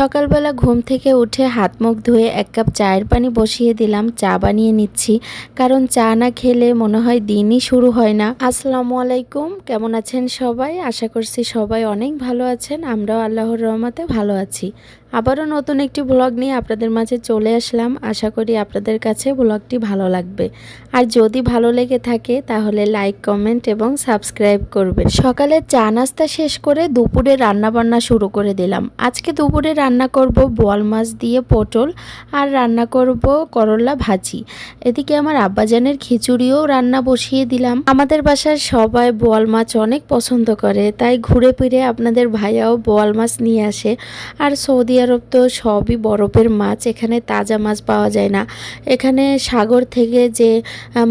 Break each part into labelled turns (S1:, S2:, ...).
S1: সকালবেলা ঘুম থেকে উঠে হাত মুখ ধুয়ে এক কাপ চায়ের পানি বসিয়ে দিলাম। চা বানিয়ে নিচ্ছি, কারণ চা না খেলে মনে হয় দিনই শুরু হয় না। আসসালামু আলাইকুম, কেমন আছেন সবাই? আশা করছি সবাই অনেক ভালো আছেন। আমরাও আল্লাহর রহমতে ভালো আছি। আবারও নতুন একটি ব্লগ নিয়ে আপনাদের মাঝে চলে আসলাম। আশা করি আপনাদের কাছে ব্লগটি ভালো লাগবে, আর যদি ভালো লেগে থাকে তাহলে লাইক, কমেন্ট এবং সাবস্ক্রাইব করবেন। সকালে চা নাস্তা শেষ করে দুপুরে রান্না বান্না শুরু করে দিলাম। আজকে দুপুরে রান্না করব বোয়াল মাছ দিয়ে পটল, আর রান্না করব করলা ভাজি। এদিকে আমার আব্বাজানের খিচুড়িও রান্না বসিয়ে দিলাম। আমাদের বাসার সবাই বোয়াল মাছ অনেক পছন্দ করে, তাই ঘুরে ফিরে আপনাদের ভাইয়াও বোয়াল মাছ নিয়ে আসে। আর সৌদি আরব তো সবই বরফের মাছ, এখানে তাজা মাছ পাওয়া যায় না। এখানে সাগর থেকে যে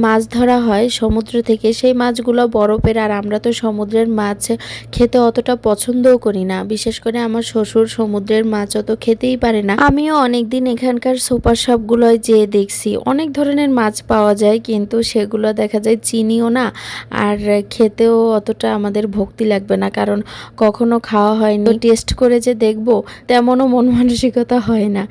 S1: মাছ ধরা হয় সমুদ্র থেকে, সেই মাছগুলো বরফের। আর আমরা তো সমুদ্রের মাছ খেতে অতটা পছন্দও করি না, বিশেষ করে আমার শ্বশুর সমুদ্রের মাছ অত খেতেই পারে না। আমিও অনেকদিন এখানকার সুপার শপগুলোয় যেয়ে দেখছি অনেক ধরনের মাছ পাওয়া যায়, কিন্তু সেগুলো দেখা যায় চিনিও না, আর খেতেও অতটা আমাদের ভক্তি লাগবে না, কারণ কখনো খাওয়া হয়নি। টেস্ট করে যে দেখব তেমনও মন মানসিকতা হয় না।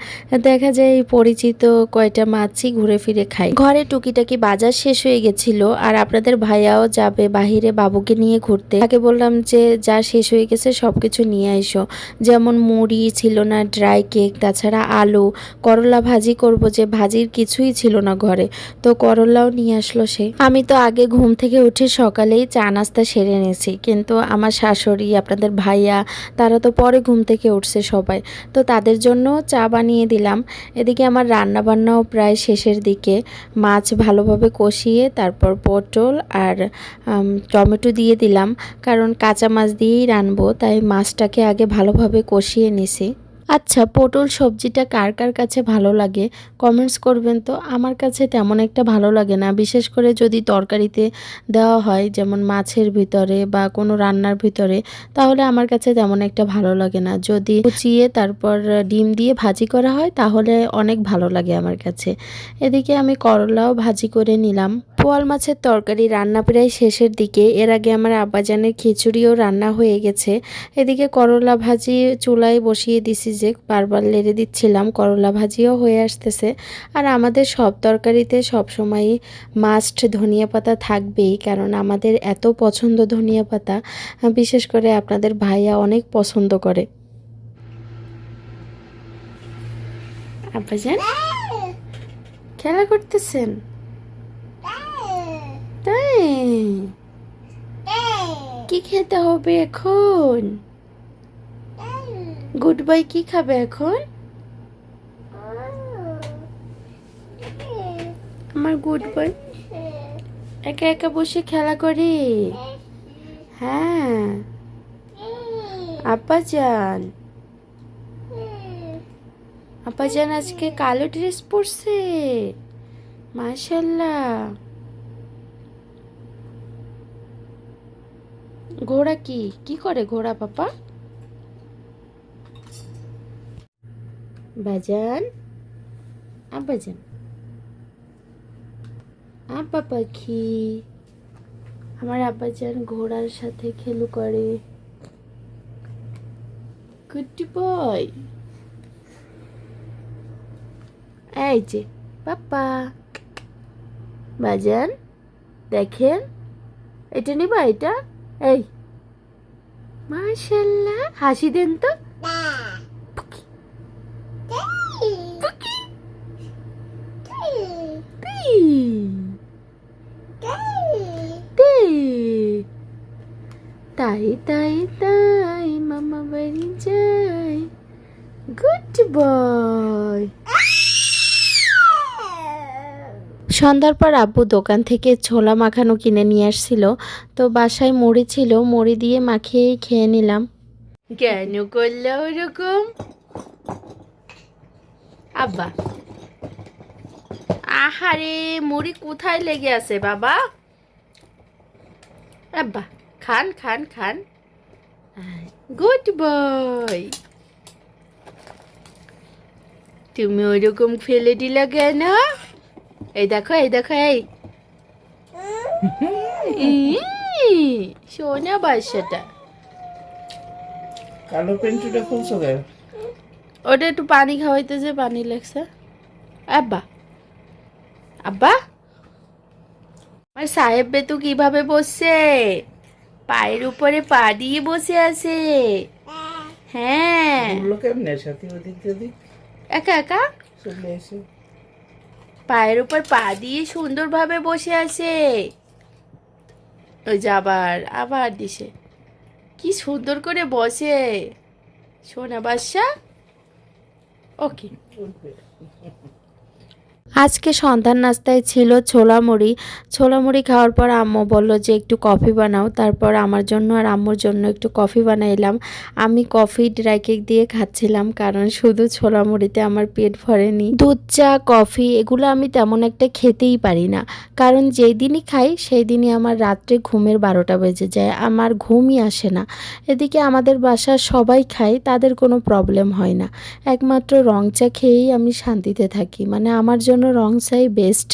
S1: দেখা যায় এই পরিচিত কয়টা মাছই ঘুরে ফিরে খাই। ঘরে টুকিটাকি বাজার শেষ হয়ে গেছিল, আর আপনাদের ভাইয়াও যাবে বাহিরে বাবুকে নিয়ে ঘুরতে। তাকে বললাম যে যা শেষ হয়ে গেছে সবকিছু নিয়ে আইসো, যেমন মুড়ি ছিল না, ড্রাই কেক, তাছাড়া আলু, করলা ভাজি করব, যে ভাজির কিছুই ছিল না ঘরে, তো করলাও নিয়ে আসলো সে। আমি তো আগে ঘুম থেকে উঠে সকালেই চা নাস্তা সেরে নিয়েছি, কিন্তু আমার শাশুড়ি, আপনাদের ভাইয়া, তারা তো পরে ঘুম থেকে উঠছে সবাই, তো তাদের জন্য চা বানিয়ে দিলাম। এদিকে আমার রান্না বান্নাও প্রায় শেষের দিকে। মাছ ভালোভাবে কষিয়ে তারপর পটল আর টমেটো দিয়ে দিলাম, কারণ কাঁচা মাছ দিয়েই রানবো, তাই মাছটাকে আগে ভালোভাবে কষিয়ে নিছি। আচ্ছা, পটল সবজিটা কার কার কাছে ভালো লাগে কমেন্টস করবেন তো। আমার কাছে তেমন একটা ভালো লাগে না, বিশেষ করে যদি তরকারিতে দেওয়া হয়, যেমন মাছের ভিতরে বা কোনো রান্নার ভিতরে, তাহলে আমার কাছে তেমন একটা ভালো লাগে না। যদি কুচিয়ে তারপর ডিম দিয়ে ভাজি করা হয় তাহলে অনেক ভালো লাগে আমার কাছে। এদিকে আমি করলাও ভাজি করে নিলাম। বোয়াল মাছের তরকারি রান্না প্রায় শেষের দিকে। এর আগে আমার আব্বাজানের খিচুড়িও রান্না হয়ে গেছে। এদিকে করলা ভাজি চুলায় বসিয়ে দিছি, যে বারবার লেড়ে দিচ্ছিলাম, করলা ভাজিও হয়ে আসতেছে। আর আমাদের সব তরকারিতে সবসময়ই মাস্ট ধনিয়া পাতা থাকবেই, কারণ আমাদের এত পছন্দ ধনিয়া পাতা, বিশেষ করে আপনাদের ভাইয়া অনেক পছন্দ করে। আব্বাজান খেলা করতেছেন? তাই কি খেতে হবে এখন? গুড বাই কি খাবে এখন? আমার গুড বাই একা একা বসে খেলা করে। হ্যাঁ আব্বাজান, আব্বাজান আজকে কালো ড্রেস পরছে, মাশাআল্লাহ। ঘোড়া কি কি করে ঘোড়া পাপা? বাজান, আব্বাজান, আব্বা পাখি, আমার আব্বাজান ঘোড়ার সাথে খেলু করে। Good boy. এই যে পাপা, বাজান দেখেন, এটা নিবা, এটা এই মাশাআল্লাহ, হাসি দেন তো। তাই তাই তাই মামা বাড়ি যাই। Good boy. সন্ধ্যার পর আব্বু দোকান থেকে ছোলা মাখানো কিনে নিয়ে আসছিল, তো বাসায় মুড়ি ছিল, মুড়ি দিয়ে মাখিয়েই খেয়ে নিলাম। কেন করলো ওরকম আব্বা? আহারে, মুড়ি কোথায় লেগে আছে বাবা? আব্বা খান খান খান। Good boy. তুমি ওইরকম ফেলে দিলা কেন? এই দেখো, এই দেখো, এই সোনা বাসাটা।
S2: কালো পেন্টুটা খুলছো কেন?
S1: ওটা একটু পানি খাওয়াইতেছে, পানি লেগছে। আব্বা আব্বা আমার সাহেব বেতু কিভাবে বসছে, পায়ের উপরে পা দিয়ে বসে আছে। হ্যাঁ,
S2: কেমনে সাথে ওদিক ওদিক
S1: একা একা
S2: চলে এসে
S1: পায়ের উপর পা দিয়ে সুন্দরভাবে বসে আছে। ওই যে আবার আবার দিছে, কি সুন্দর করে বসে সোনা বাদশা। ওকে, আজকে সন্ধ্যার নাস্তায় ছিল ছোলা মুড়ি। ছোলা মুড়ি খাওয়ার পর আম্মু বলল যে একটু কফি বানাও, তারপর আমার জন্য আর আম্মুর জন্য একটু কফি বানাইলাম। আমি কফি ড্রাই কেক দিয়ে খাচ্ছিলাম, কারণ শুধু ছোলা মুড়িতে আমার পেট ভরেনি। দুধ চা কফি এগুলো আমি তেমন একটা খেতেই পারি না, কারণ যেই দিনই খাই সেই দিনই আমার রাত্রে ঘুমের 12টা বেজে যায়, আমার ঘুমই আসে না। এদিকে আমাদের বাসার সবাই খায়, তাদের কোনো প্রবলেম হয় না, একমাত্র রং চা খেয়েই আমি শান্তিতে থাকি, মানে আমার জন্য রং চাই বেস্ট।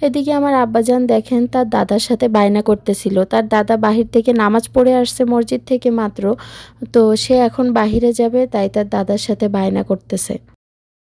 S1: এদিকে আমার আব্বাজান দেখেন তার দাদার সাথে বায়না করতেছিল, তার দাদা বাহির থেকে নামাজ পড়ে আসছে মসজিদ থেকে মাত্র, তো সে এখন বাহিরে যাবে, তাই তার দাদার সাথে বায়না করতেছে।